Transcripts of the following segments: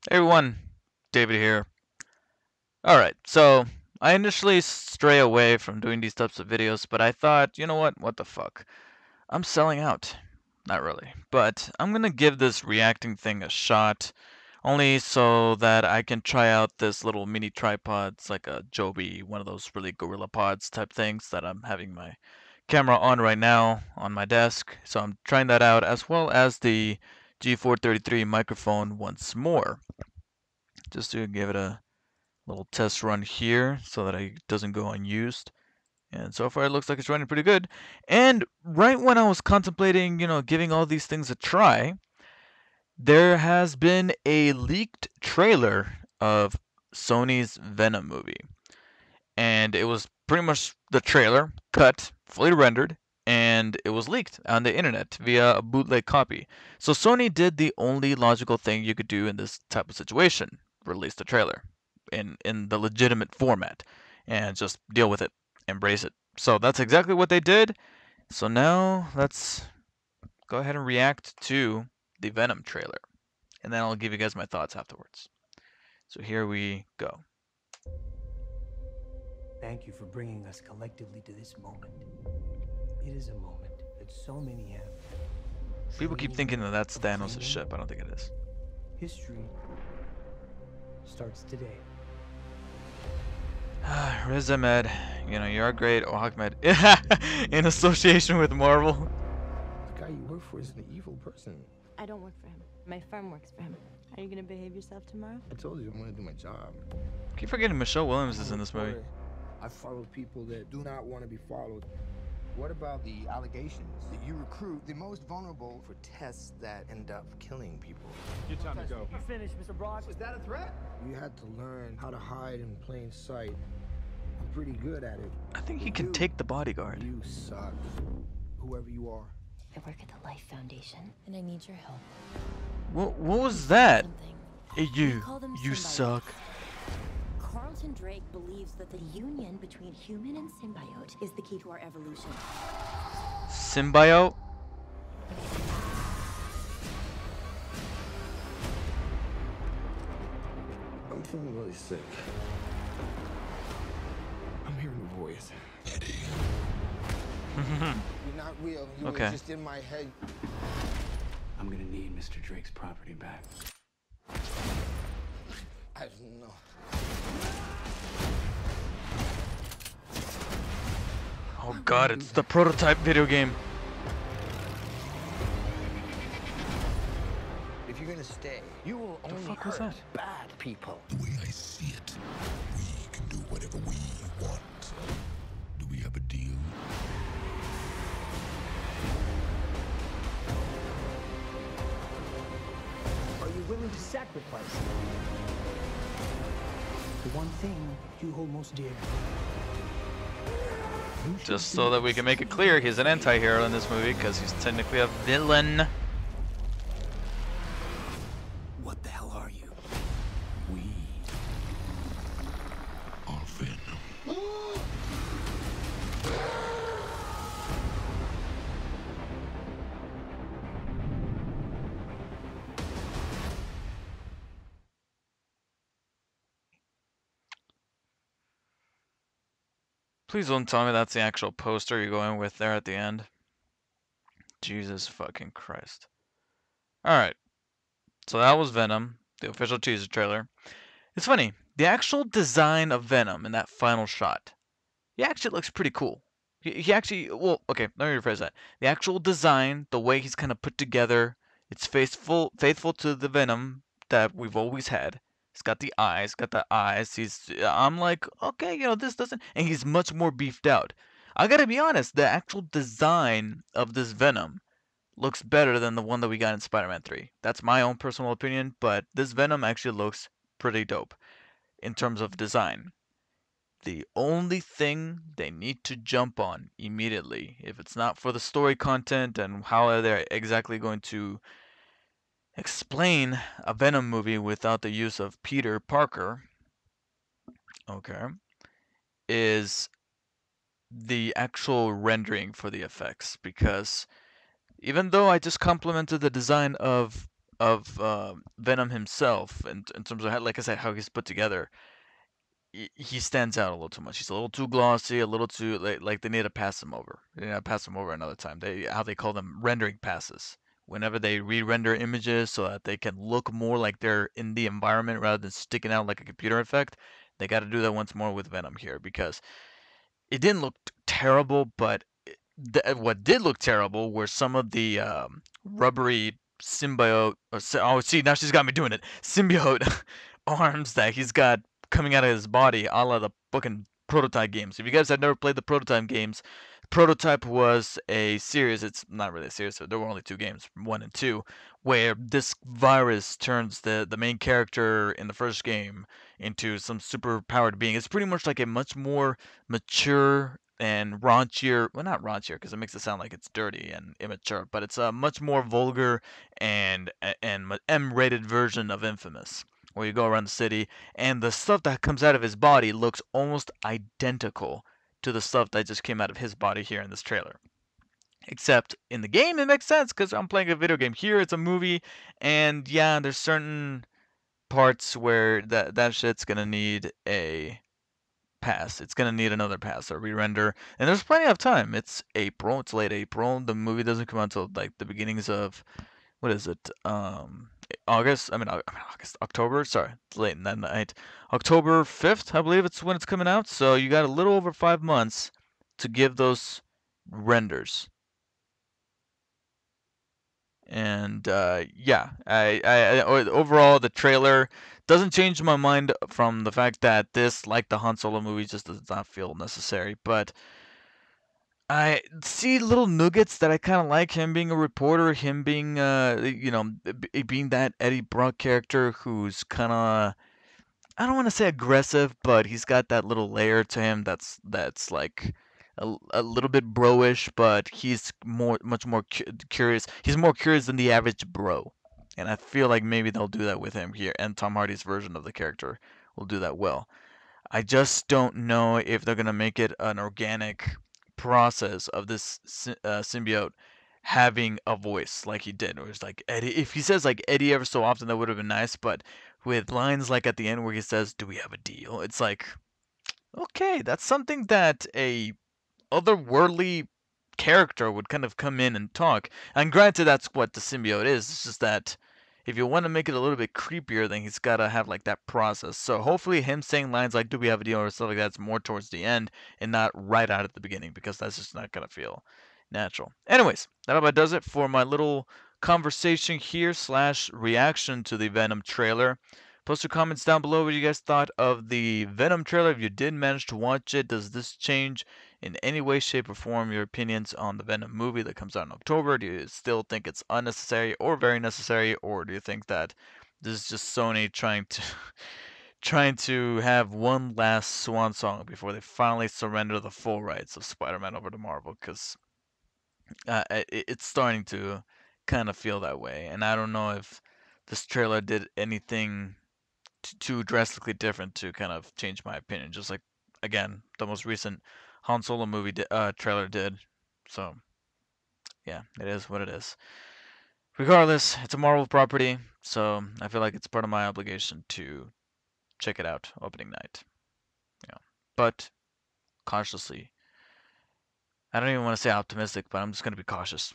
Hey everyone, David here. Alright, so I initially stray away from doing these types of videos, but I thought, you know what the fuck? I'm selling out. Not really, but I'm gonna give this reacting thing a shot, only so that I can try out this little mini tripod. It's like a Joby, one of those really gorilla pods type things that I'm having my camera on right now on my desk. So I'm trying that out, as well as the G433 microphone once more, just to give it a little test run here so that it doesn't go unused. And so far it looks like it's running pretty good. And right when I was contemplating, giving all these things a try, there has been a leaked trailer of Sony's Venom movie. And it was pretty much the trailer, cut, fully rendered, and it was leaked on the internet via a bootleg copy. So Sony did the only logical thing you could do in this type of situation: release the trailer in the legitimate format and just deal with it, embrace it. So that's exactly what they did. So now let's go ahead and react to the Venom trailer, and then I'll give you guys my thoughts afterwards. So here we go. Thank you for bringing us collectively to this moment. It is a moment that so many have. People keep thinking that that's Thanos' ship. I don't think it is. History starts today. Riz Ahmed, you're great. Oh, Ahmed, in association with Marvel. The guy you work for is an evil person. I don't work for him. My firm works for him. Are you gonna behave yourself tomorrow? I told you I'm gonna do my job. Keep forgetting Michelle Williams is in this movie. I follow people that do not want to be followed. What about the allegations that you recruit the most vulnerable for tests that end up killing people? Your time to go. You finished, Mr. Brock? Was that a threat? You had to learn how to hide in plain sight. I'm pretty good at it. I think he can take the bodyguard. You suck. Whoever you are. I work at the Life Foundation, and I need your help. What was that? Something. Hey, We call them you symbiotes. suck. Carlton Drake believes that the union between human and symbiote is the key to our evolution. Symbiote? I'm feeling really sick. I'm hearing a voice. Eddie. You're not real. You Okay. were just in my head. I'm gonna need Mr. Drake's property back. I don't know. Oh god, it's the prototype video game. If you're gonna stay, you will only fuck was hurt that? bad people. The way I see it, we can do whatever we want. Do we have a deal? Are you willing to sacrifice the one thing you hold most dear? Just so that we can make it clear, he's an anti-hero in this movie because he's technically a villain. What the hell are you? We are Venom. Please don't tell me that's the actual poster you're going with there at the end. Jesus fucking Christ. Alright, so that was Venom, the official teaser trailer. It's funny, the actual design of Venom in that final shot, he actually looks pretty cool. He actually, well, okay, let me rephrase that. The actual design, the way he's kind of put together, it's faithful to the Venom that we've always had. He's got the eyes, I'm like, okay, this doesn't, and he's much more beefed out. I gotta be honest, the actual design of this Venom looks better than the one that we got in Spider-Man 3. That's my own personal opinion, but this Venom actually looks pretty dope in terms of design. The only thing they need to jump on immediately, if it's not for the story content and how they're exactly going to explain a Venom movie without the use of Peter Parker, okay, is the actual rendering for the effects. Because even though I just complimented the design of of Venom himself, in terms of how, like I said, how he's put together, he stands out a little too much. He's a little too glossy, a little too like they need to pass him over. They need to pass him over another time. They how they call them rendering passes. Whenever they re-render images so that they can look more like they're in the environment rather than sticking out like a computer effect, they got to do that once more with Venom here because it didn't look terrible, but what did look terrible were some of the rubbery symbiote. Oh, see, now she's got me doing it. Symbiote arms that he's got coming out of his body, a la the fucking Prototype games. If you guys have never played the Prototype games, Prototype was a series. It's not really a series. There were only two games, one and two, where this virus turns the main character in the first game into some super powered being. It's pretty much like a much more mature and raunchier, well, not raunchier because it makes it sound like it's dirty and immature, but it's a much more vulgar and M-rated version of Infamous, where you go around the city and the stuff that comes out of his body looks almost identical to the stuff that just came out of his body here in this trailer. Except in the game it makes sense because I'm playing a video game. Here it's a movie, and yeah, there's certain parts where that shit's gonna need a pass. It's gonna need another pass or re-render, and there's plenty of time. It's April. It's late April. The movie doesn't come out until like the beginnings of what is it? August. August, October. Sorry, it's late in that night. October 5th, I believe it's when it's coming out. So you got a little over 5 months to give those renders. And yeah, overall the trailer doesn't change my mind from the fact that this, like the Han Solo movie, just does not feel necessary. But I see little nuggets that I kind of like. Him being a reporter, him being being that Eddie Brock character who's kind of, I don't want to say aggressive, but he's got that little layer to him that's like a little bit bro-ish, but he's much more curious. He's more curious than the average bro, and I feel like maybe they'll do that with him here, and Tom Hardy's version of the character will do that well. I just don't know if they're gonna make it an organic process of this symbiote having a voice like he did. Where it's like Eddie. If he says like Eddie ever so often, that would have been nice. But with lines like at the end where he says, "Do we have a deal?" It's like, okay, that's something that a otherworldly character would kind of come in and talk. And granted, that's what the symbiote is. It's just that if you want to make it a little bit creepier, then he's got to have like that process. So hopefully, him saying lines like "Do we have a deal?" or stuff like that's more towards the end and not right out at the beginning, because that's just not gonna feel natural. Anyways, that about does it for my little conversation here slash reaction to the Venom trailer. Post your comments down below what you guys thought of the Venom trailer. If you did manage to watch it, does this change in any way, shape, or form your opinions on the Venom movie that comes out in October? Do you still think it's unnecessary or very necessary, or do you think that this is just Sony trying to trying to have one last swan song before they finally surrender the full rights of Spider-Man over to Marvel? Because it's starting to kind of feel that way, and I don't know if this trailer did anything too drastically different to kind of change my opinion. Just like, again, the most recent Han Solo movie trailer did. So yeah, it is what it is. Regardless, it's a Marvel property, so I feel like it's part of my obligation to check it out opening night. Yeah, but cautiously. I don't even want to say optimistic, but I'm just gonna be cautious.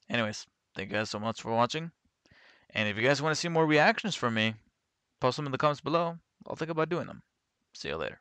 Anyways, thank you guys so much for watching. And if you guys want to see more reactions from me, post them in the comments below. I'll think about doing them. See you later.